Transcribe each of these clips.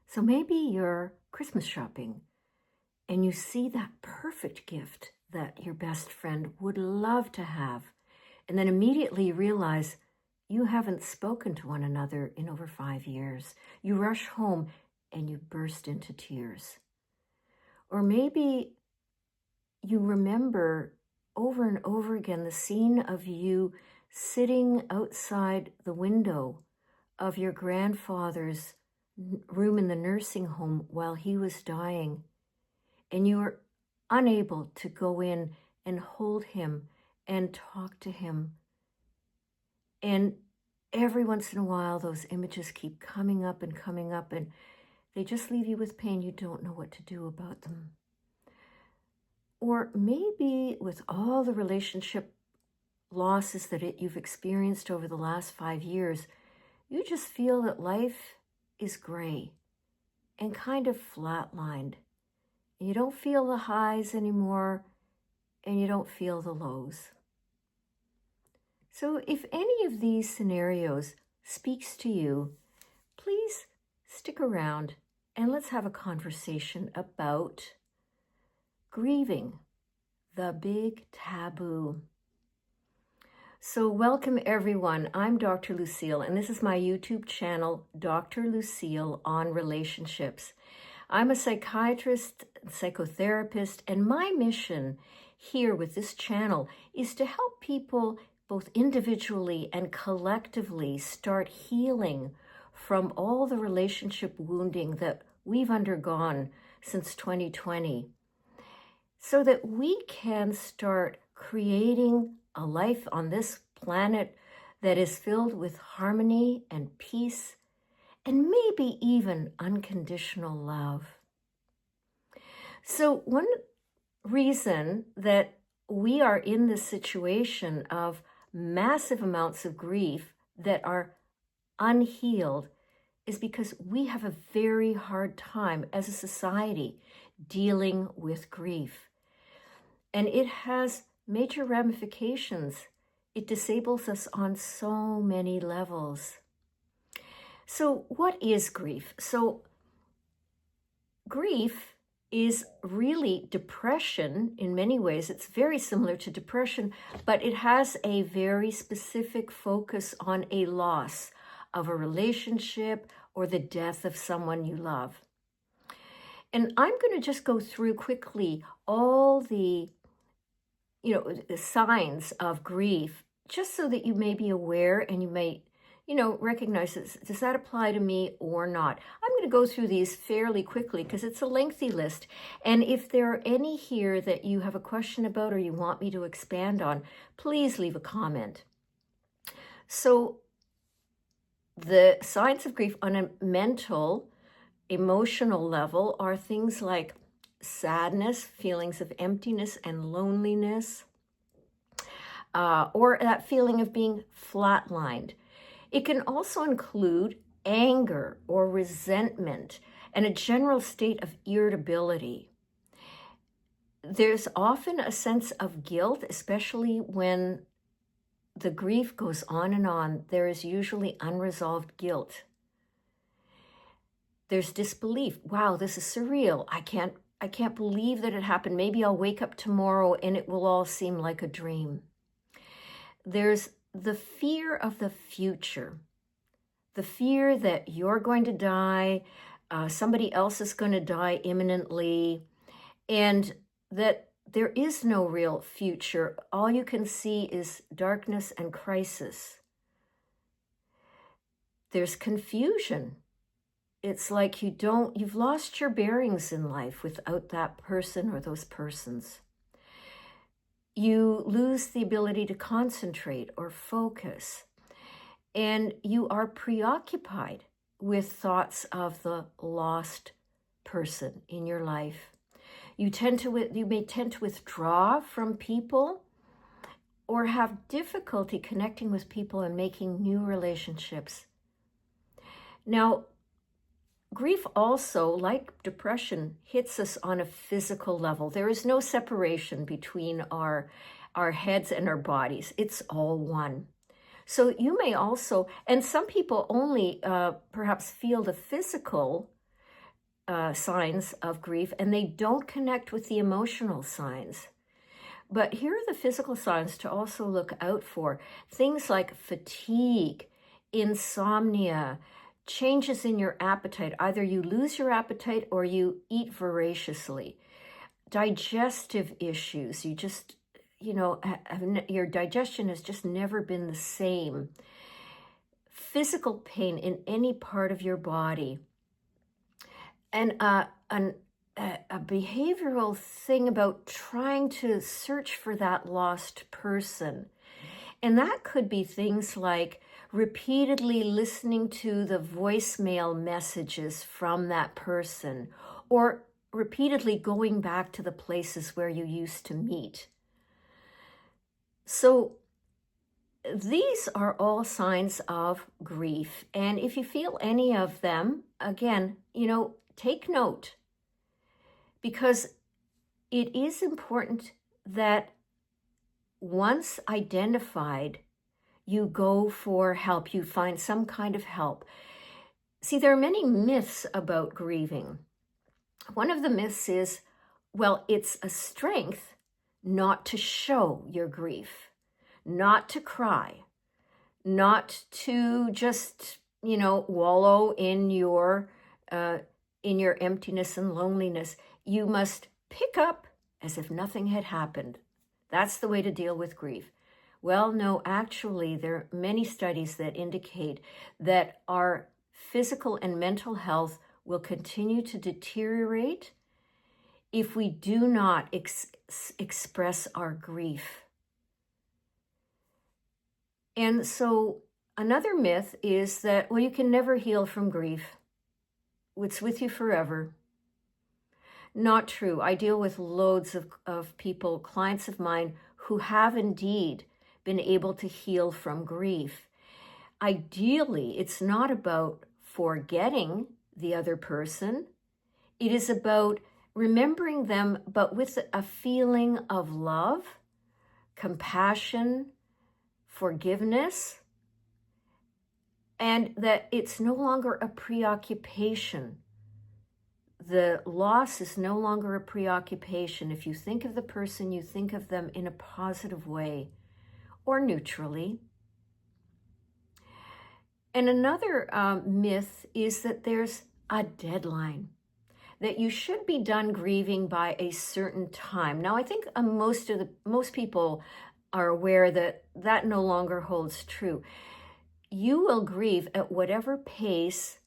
So maybe you're Christmas shopping and you see that perfect gift that your best friend would love to have. And then immediately you realize you haven't spoken to one another in over 5 years. You rush home and you burst into tears. Or maybe you remember over and over again the scene of you sitting outside the window of your grandfather's room in the nursing home while he was dying, and you were unable to go in and hold him and talk to him. And every once in a while, those images keep coming up, and they just leave you with pain. You don't know what to do about them. Or maybe with all the relationship losses that you've experienced over the last 5 years, you just feel that life is gray and kind of flatlined. You don't feel the highs anymore, and you don't feel the lows. So if any of these scenarios speaks to you, please stick around and let's have a conversation about grieving, the big taboo. So welcome everyone. I'm Dr. Lucille, and this is my YouTube channel, Dr. Lucille on Relationships. I'm a psychiatrist, psychotherapist, and my mission here with this channel is to help people both individually and collectively start healing from all the relationship wounding that we've undergone since 2020, so that we can start creating a life on this planet that is filled with harmony and peace and maybe even unconditional love. So one reason that we are in this situation of massive amounts of grief that are unhealed is because we have a very hard time as a society dealing with grief. And it has major ramifications. It disables us on so many levels. So what is grief? So grief is really depression in many ways. It's very similar to depression, but it has a very specific focus on a loss of a relationship or the death of someone you love. And I'm going to just go through quickly all the signs of grief, just so that you may be aware and you may, recognize this. Does that apply to me or not? I'm going to go through these fairly quickly because it's a lengthy list. And if there are any here that you have a question about or you want me to expand on, please leave a comment. So the signs of grief on a mental, emotional level are things like sadness, feelings of emptiness and loneliness, or that feeling of being flatlined. It can also include anger or resentment and a general state of irritability. There's often a sense of guilt, especially when the grief goes on and on. There is usually unresolved guilt. There's disbelief. Wow, this is surreal. I can't believe that it happened. Maybe I'll wake up tomorrow and it will all seem like a dream. There's the fear of the future, the fear that you're going to die, somebody else is going to die imminently, and that there is no real future. All you can see is darkness and crisis. There's confusion. It's like you've lost your bearings in life without that person or those persons. You lose the ability to concentrate or focus, and you are preoccupied with thoughts of the lost person in your life. You may tend to withdraw from people or have difficulty connecting with people and making new relationships. Now, grief also, like depression, hits us on a physical level. There is no separation between our heads and our bodies. It's all one. So you may also, and some people only perhaps feel the physical signs of grief, and they don't connect with the emotional signs. But here are the physical signs to also look out for. Things like fatigue, insomnia, changes in your appetite. Either you lose your appetite or you eat voraciously. Digestive issues. You just, your digestion has just never been the same. Physical pain in any part of your body. And a behavioral thing about trying to search for that lost person. And that could be things like repeatedly listening to the voicemail messages from that person, or repeatedly going back to the places where you used to meet. So these are all signs of grief. And if you feel any of them, again, take note, because it is important that once identified, you go for help, you find some kind of help. See, there are many myths about grieving. One of the myths is, well, it's a strength not to show your grief, not to cry, not to just, wallow in your emptiness and loneliness. You must pick up as if nothing had happened. That's the way to deal with grief. Well, no, actually, there are many studies that indicate that our physical and mental health will continue to deteriorate if we do not express our grief. And so another myth is that, well, you can never heal from grief. It's with you forever. Not true. I deal with loads of people, clients of mine, who have indeed been able to heal from grief. Ideally, it's not about forgetting the other person. It is about remembering them, but with a feeling of love, compassion, forgiveness, and that it's no longer a preoccupation. The loss is no longer a preoccupation. If you think of the person, you think of them in a positive way or neutrally. And another myth is that there's a deadline, that you should be done grieving by a certain time. Now, I think most people are aware that that no longer holds true. You will grieve at whatever pace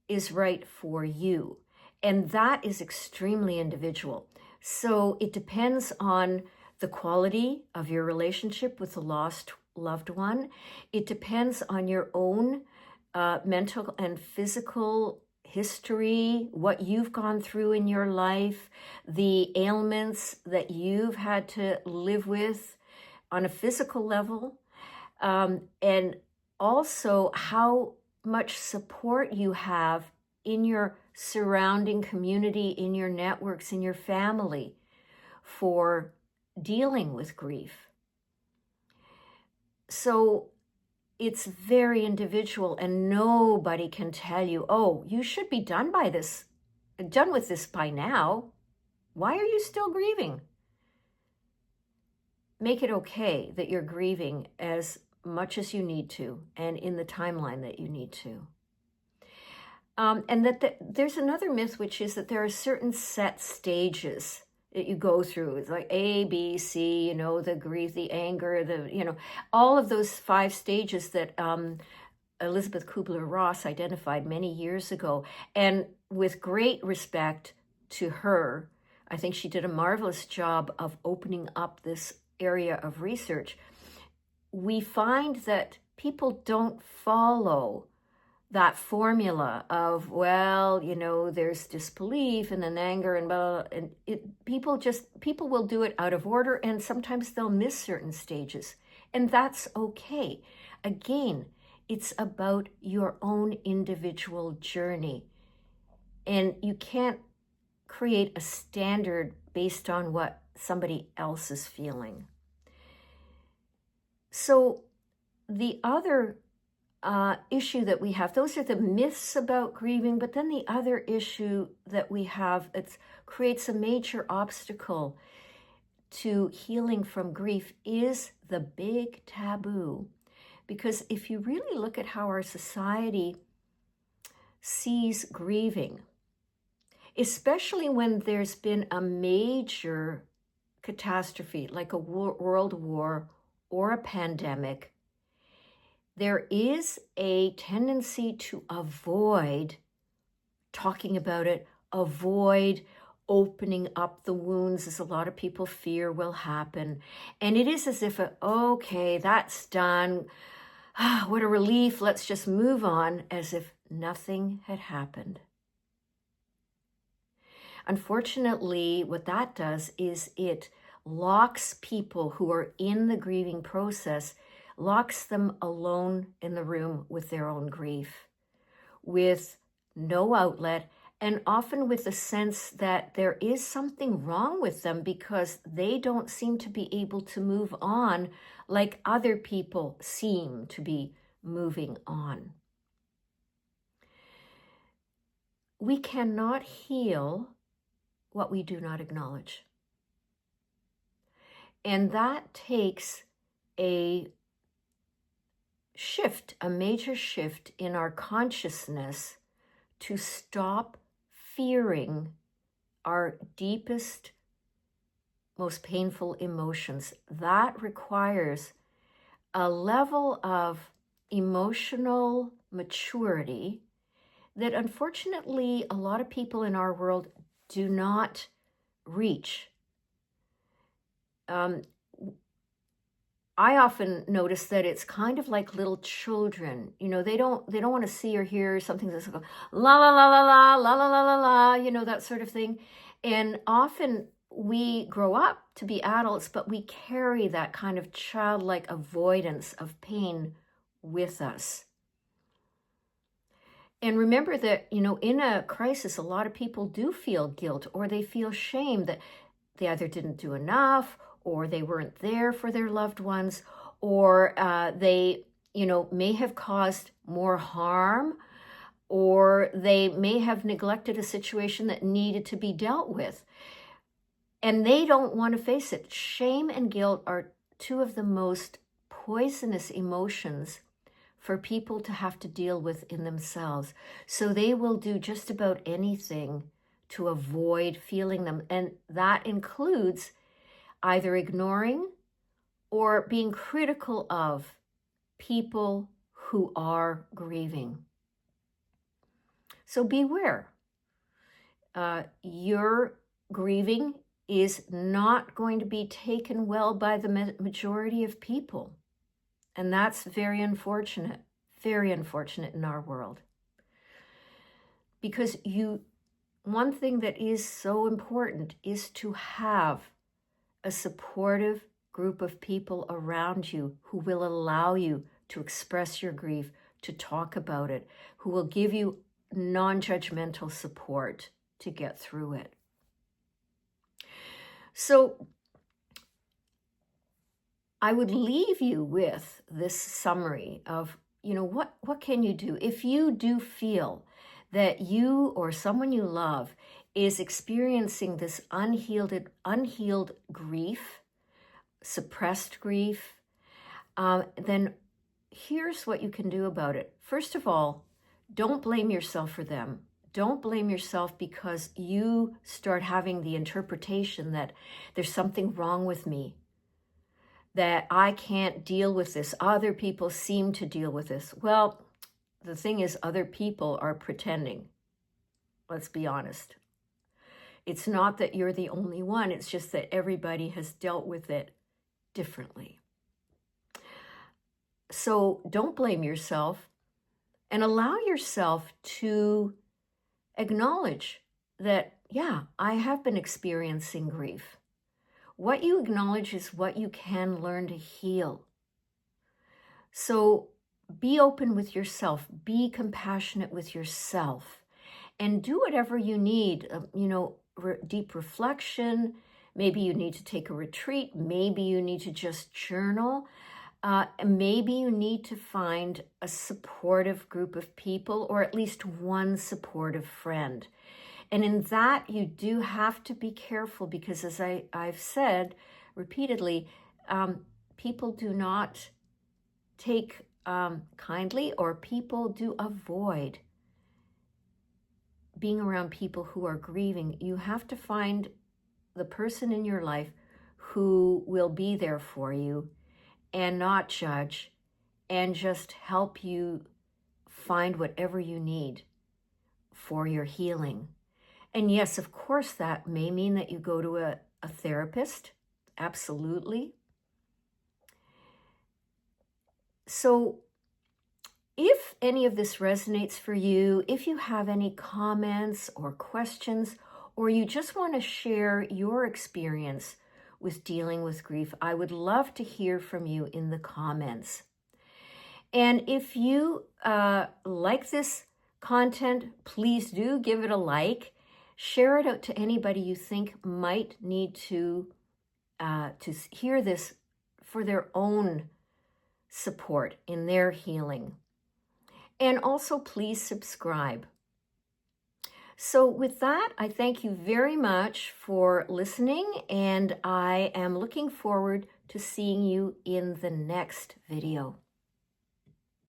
is right for you. And that is extremely individual. So it depends on the quality of your relationship with the lost loved one. It depends on your own mental and physical history, what you've gone through in your life, the ailments that you've had to live with on a physical level, and also how much support you have in your surrounding community, in your networks, in your family for dealing with grief. So it's very individual, and nobody can tell you, oh, you should be done with this by now. Why are you still grieving? Make it okay that you're grieving as much as you need to and in the timeline that you need to. And that there's another myth, which is that there are certain set stages that you go through. It's like A, B, C, the grief, the anger, all of those 5 stages that Elizabeth Kubler-Ross identified many years ago. And with great respect to her, I think she did a marvelous job of opening up this area of research. We find that people don't follow that formula of, well, there's disbelief and then anger and blah, and people will do it out of order, and sometimes they'll miss certain stages, and that's okay. Again, it's about your own individual journey, and you can't create a standard based on what somebody else is feeling. So the other issue that we have. Those are the myths about grieving, but then the other issue that we have that creates a major obstacle to healing from grief is the big taboo. Because if you really look at how our society sees grieving, especially when there's been a major catastrophe like a world war or a pandemic, there is a tendency to avoid talking about it, avoid opening up the wounds, as a lot of people fear will happen. And it is as if, okay, that's done. What a relief, let's just move on, as if nothing had happened. Unfortunately, what that does is it locks people who are in the grieving process, locks them alone in the room with their own grief, with no outlet, and often with the sense that there is something wrong with them because they don't seem to be able to move on like other people seem to be moving on. We cannot heal what we do not acknowledge. And that takes a shift, a major shift in our consciousness to stop fearing our deepest, most painful emotions. That requires a level of emotional maturity that unfortunately a lot of people in our world do not reach. I often notice that it's kind of like little children. You know, they don't want to see or hear something that's like la la la la la la la la la la, you know, that sort of thing. And often we grow up to be adults, but we carry that kind of childlike avoidance of pain with us. And remember that, you know, in a crisis, a lot of people do feel guilt, or they feel shame that they either didn't do enough, or they weren't there for their loved ones, or they, you know, may have caused more harm, or they may have neglected a situation that needed to be dealt with. And they don't want to face it. Shame and guilt are two of the most poisonous emotions for people to have to deal with in themselves. So they will do just about anything to avoid feeling them. And that includes either ignoring or being critical of people who are grieving. So beware. Your grieving is not going to be taken well by the majority of people. And that's very unfortunate in our world. Because one thing that is so important is to have a supportive group of people around you who will allow you to express your grief, to talk about it, who will give you non-judgmental support to get through it. So I would leave you with this summary of, you know, what can you do? If you do feel that you or someone you love is experiencing this unhealed grief, suppressed grief, then here's what you can do about it. First of all, don't blame yourself for them. Don't blame yourself because you start having the interpretation that there's something wrong with me, that I can't deal with this. Other people seem to deal with this. Well, the thing is, other people are pretending. Let's be honest. It's not that you're the only one. It's just that everybody has dealt with it differently. So don't blame yourself and allow yourself to acknowledge that, yeah, I have been experiencing grief. What you acknowledge is what you can learn to heal. So be open with yourself, be compassionate with yourself, and do whatever you need, deep reflection. Maybe you need to take a retreat. Maybe you need to just journal. Maybe you need to find a supportive group of people, or at least one supportive friend. And in that, you do have to be careful because, as I've said repeatedly, people do not take kindly, or people do avoid being around people who are grieving. You have to find the person in your life who will be there for you and not judge, and just help you find whatever you need for your healing. And yes, of course, that may mean that you go to a therapist. Absolutely. So if any of this resonates for you, if you have any comments or questions, or you just want to share your experience with dealing with grief, I would love to hear from you in the comments. And if you like this content, please do give it a like. Share it out to anybody you think might need to hear this for their own support in their healing. And also, please subscribe. So with that, I thank you very much for listening, and I am looking forward to seeing you in the next video.